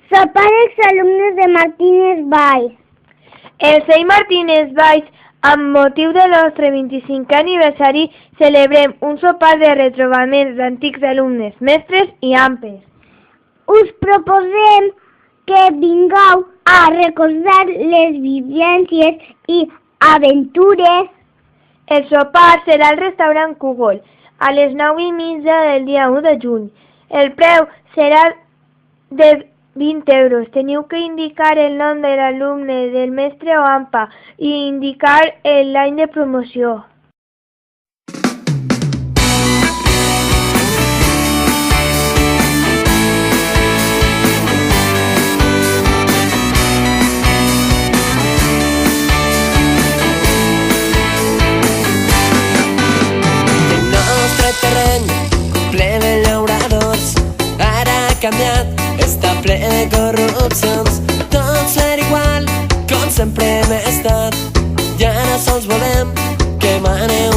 Sopar exalumnes de Martínez Valls. El CEI Martínez Valls, amb motiu del nostre 25è aniversari, celebrem un sopar de retrobament d'antics alumnes, mestres i ampes. Us proposem que vingueu a recordar les vivències i aventures. El sopar serà al restaurant Cúgol, a les 9:30 del dia 1 de juny. El preu serà de 20 euros. Teniu que indicar el nom de l'alumne, del mestre o ampa i indicar l'any de promoció. El nostre terreny, ple de llauradors, ara ha canviat, està ple de corrupcions. Tot serà igual, com sempre hem estat, i ara sols volem que maneu